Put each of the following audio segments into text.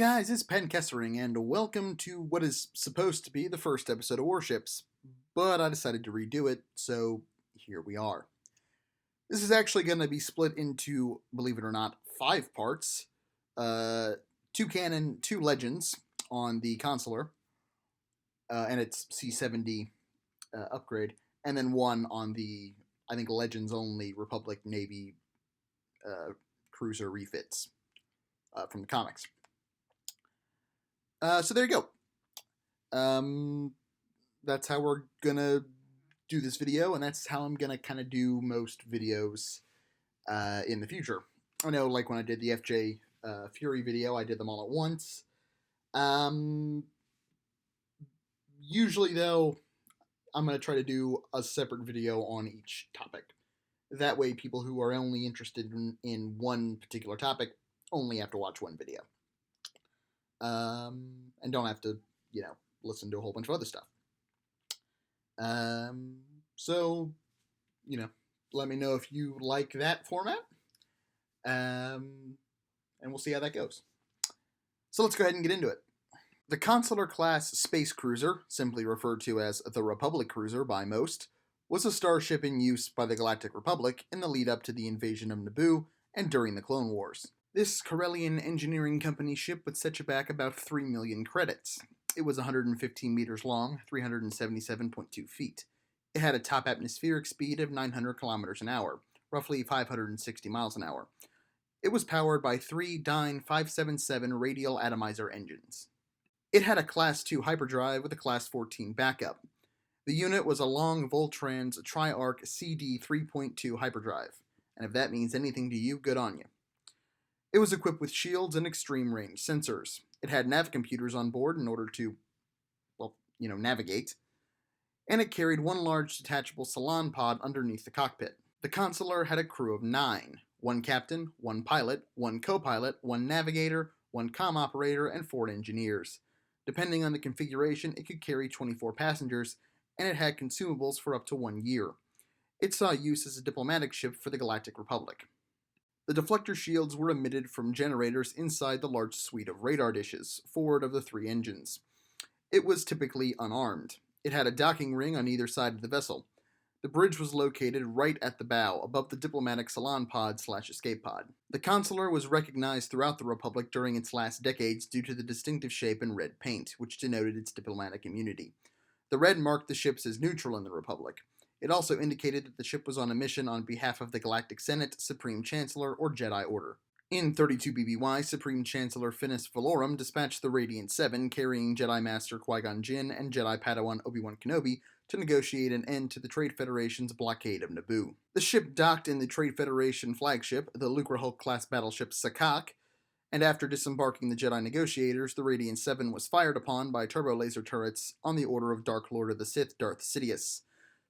guys, it's Patton Kesselring, and welcome to what is supposed to be the first episode of Warships, but I decided to redo it, so here we are. This is actually going to be split into, believe it or not, 5 parts. 2 Canon, 2 Legends on the Consular, and its C70 upgrade, and then 1 on the, I think, Legends only Republic Navy cruiser refits from the comics. So there you go. That's how we're gonna do this video, and that's how I'm gonna kind of do most videos in the future. I know, like when I did the FJ Fury video, I did them all at once. Usually, though, I'm gonna try to do a separate video on each topic. That way, people who are only interested in one particular topic only have to watch one video. And don't have to, listen to a whole bunch of other stuff. So, let me know if you like that format. And we'll see how that goes. So let's go ahead and get into it. The Consular class space cruiser, simply referred to as the Republic cruiser by most, was a starship in use by the Galactic Republic in the lead up to the invasion of Naboo and during the Clone Wars. This Corellian engineering company ship would set you back about 3 million credits. It was 115 meters long, 377.2 feet. It had a top atmospheric speed of 900 kilometers an hour, roughly 560 miles an hour. It was powered by 3 Dyne 577 radial atomizer engines. It had a Class 2 hyperdrive with a Class 14 backup. The unit was a long Voltrans Tri-Arc CD 3.2 hyperdrive, and if that means anything to you, good on you. It was equipped with shields and extreme range sensors. It had nav computers on board in order to, navigate. And it carried 1 large detachable salon pod underneath the cockpit. The Consular had a crew of 9. 1 captain, 1 pilot, 1 co-pilot, 1 navigator, 1 comm operator, and 4 engineers. Depending on the configuration, it could carry 24 passengers, and it had consumables for up to 1 year. It saw use as a diplomatic ship for the Galactic Republic. The deflector shields were emitted from generators inside the large suite of radar dishes, forward of the 3 engines. It was typically unarmed. It had a docking ring on either side of the vessel. The bridge was located right at the bow, above the diplomatic salon pod/escape pod. The Consular was recognized throughout the Republic during its last decades due to the distinctive shape and red paint, which denoted its diplomatic immunity. The red marked the ships as neutral in the Republic. It also indicated that the ship was on a mission on behalf of the Galactic Senate, Supreme Chancellor, or Jedi Order. In 32 BBY, Supreme Chancellor Finis Valorum dispatched the Radiant 7, carrying Jedi Master Qui-Gon Jinn and Jedi Padawan Obi-Wan Kenobi, to negotiate an end to the Trade Federation's blockade of Naboo. The ship docked in the Trade Federation flagship, the Lucrehulk-class battleship Sakak, and after disembarking the Jedi negotiators, the Radiant 7 was fired upon by turbo laser turrets on the order of Dark Lord of the Sith Darth Sidious.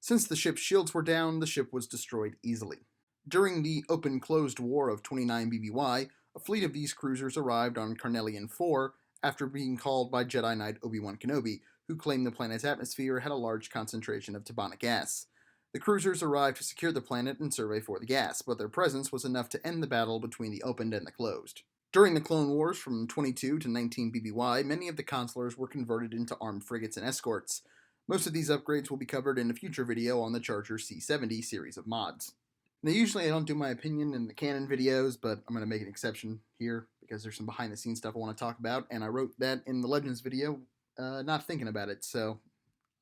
Since the ship's shields were down, the ship was destroyed easily. During the Open-Closed War of 29 BBY, a fleet of these cruisers arrived on Carnelian 4 after being called by Jedi Knight Obi-Wan Kenobi, who claimed the planet's atmosphere had a large concentration of Tabana gas. The cruisers arrived to secure the planet and survey for the gas, but their presence was enough to end the battle between the opened and the closed. During the Clone Wars from 22 to 19 BBY, many of the Consulars were converted into armed frigates and escorts. Most of these upgrades will be covered in a future video on the Charger C70 series of mods. Now, usually I don't do my opinion in the Canon videos, but I'm going to make an exception here because there's some behind-the-scenes stuff I want to talk about, and I wrote that in the Legends video, not thinking about it, so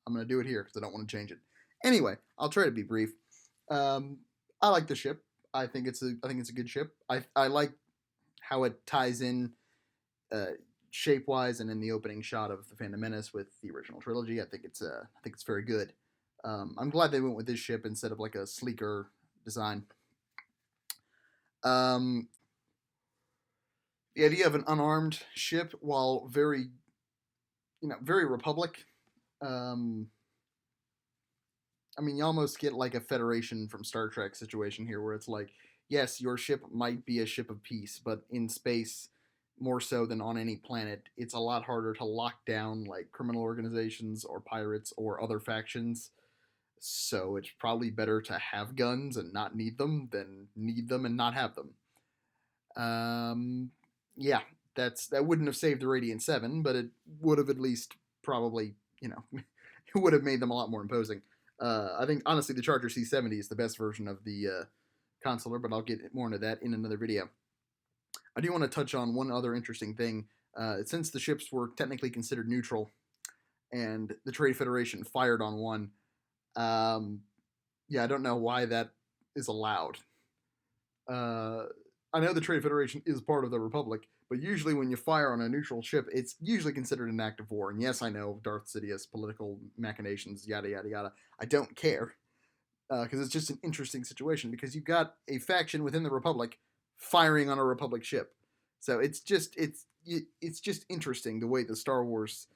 I'm going to do it here because I don't want to change it. Anyway, I'll try to be brief. I like the ship. I think it's a good ship. I like how it ties in shape-wise and in the opening shot of the Phantom Menace with the original trilogy. I think it's very good. I'm glad they went with this ship instead of like a sleeker design. The idea of an unarmed ship, while very Republic. You almost get like a Federation from Star Trek situation here, where it's like, yes, your ship might be a ship of peace, but in space, more so than on any planet, it's a lot harder to lock down like criminal organizations or pirates or other factions. So it's probably better to have guns and not need them than need them and not have them. Yeah, that wouldn't have saved the Radiant 7, but it would have at least probably, it would have made them a lot more imposing. I think, honestly, the Charger C70 is the best version of the Consular, but I'll get more into that in another video. I do want to touch on one other interesting thing. Since the ships were technically considered neutral, and the Trade Federation fired on one, I don't know why that is allowed. I know the Trade Federation is part of the Republic, but usually when you fire on a neutral ship, it's usually considered an act of war. And yes, I know Darth Sidious, political machinations, yada, yada, yada. I don't care, because it's just an interesting situation, because you've got a faction within the Republic firing on a Republic ship. So it's just interesting the way the Star Wars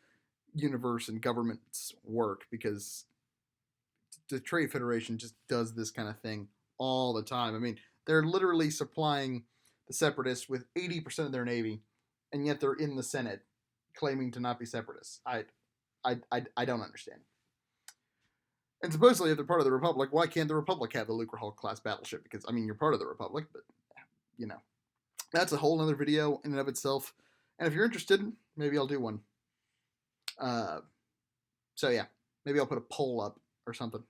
universe and governments work, because the Trade Federation just does this kind of thing all the time. I mean, they're literally supplying the Separatists with 80% of their navy, and yet they're in the Senate claiming to not be Separatists. I don't understand. And supposedly, if they're part of the Republic, why can't the Republic have the Lucrehulk class battleship? Because, I mean, you're part of the Republic, but, that's a whole other video in and of itself. And if you're interested, maybe I'll do one. So yeah, maybe I'll put a poll up or something.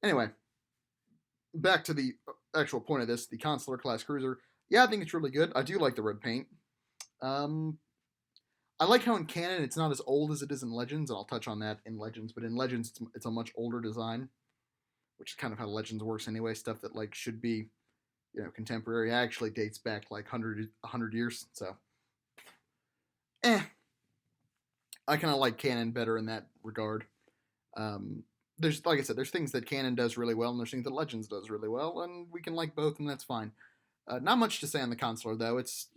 Anyway, back to the actual point of this, the Consular class cruiser. Yeah, I think it's really good. I do like the red paint. I like how in Canon it's not as old as it is in Legends, and I'll touch on that in Legends, but in Legends it's a much older design, which is kind of how Legends works anyway. Stuff that like should be, contemporary actually dates back like 100 years, so I kind of like Canon better in that regard. There's, like I said, there's things that Canon does really well, and there's things that Legends does really well, and we can like both, and that's fine. Not much to say on the Consular, though. It's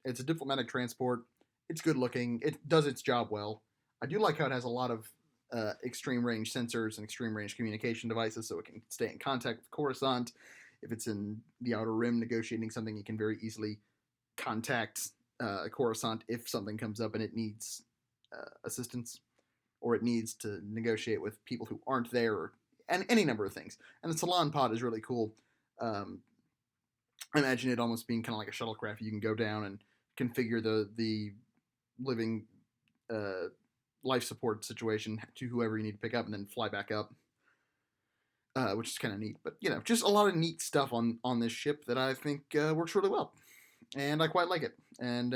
a diplomatic transport. It's good looking. It does its job well. I do like how it has a lot of extreme range sensors and extreme range communication devices, so it can stay in contact with Coruscant. If it's in the Outer Rim negotiating something, it can very easily contact Coruscant if something comes up and it needs assistance, or it needs to negotiate with people who aren't there, and any number of things. And the Salon pod is really cool. I imagine it almost being kind of like a shuttlecraft. You can go down and configure the living life support situation to whoever you need to pick up, and then fly back up, which is kind of neat. But just a lot of neat stuff on this ship that I think works really well, and I quite like it. And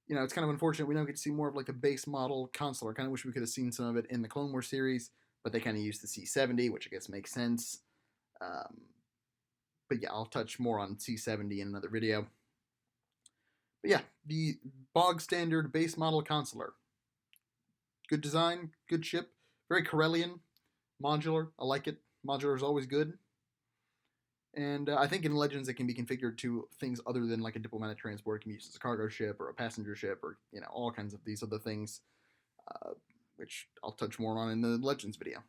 it's kind of unfortunate we don't get to see more of like the base model Consular. I kind of wish we could have seen some of it in the Clone Wars series, but they kind of used the C70, which I guess makes sense. But yeah, I'll touch more on C70 in another video. But yeah, the bog standard base model Consular. Good design, good ship, very Corellian, modular. I like it. Modular is always good. And I think in Legends it can be configured to things other than like a diplomatic transport. It can be used as a cargo ship or a passenger ship, or all kinds of these other things, which I'll touch more on in the Legends video.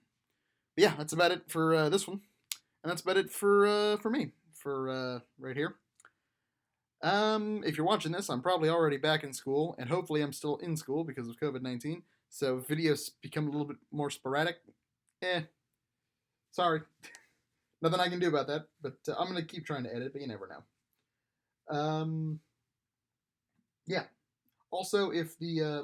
But yeah, that's about it for this one, and that's about it for me for right here. If you're watching this, I'm probably already back in school, and hopefully I'm still in school because of COVID-19. So if videos become a little bit more sporadic, sorry. Nothing I can do about that, but I'm going to keep trying to edit, but you never know. Yeah. Also, if the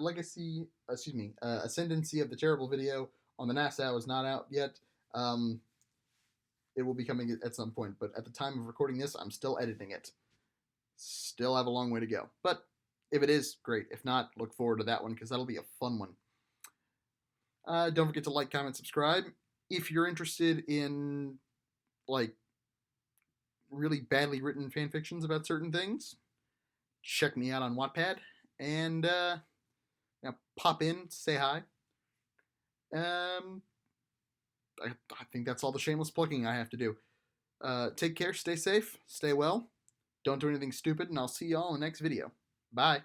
Ascendancy of the Terrible video on the NASA is not out yet, it will be coming at some point, but at the time of recording this, I'm still editing it. Still have a long way to go. But if it is, great. If not, look forward to that one, because that'll be a fun one. Don't forget to like, comment, subscribe. If you're interested in like really badly written fan fictions about certain things, check me out on Wattpad, and pop in, say hi. I think that's all the shameless plugging I have to do. Take care, stay safe, stay well, don't do anything stupid, and I'll see y'all in the next video. Bye.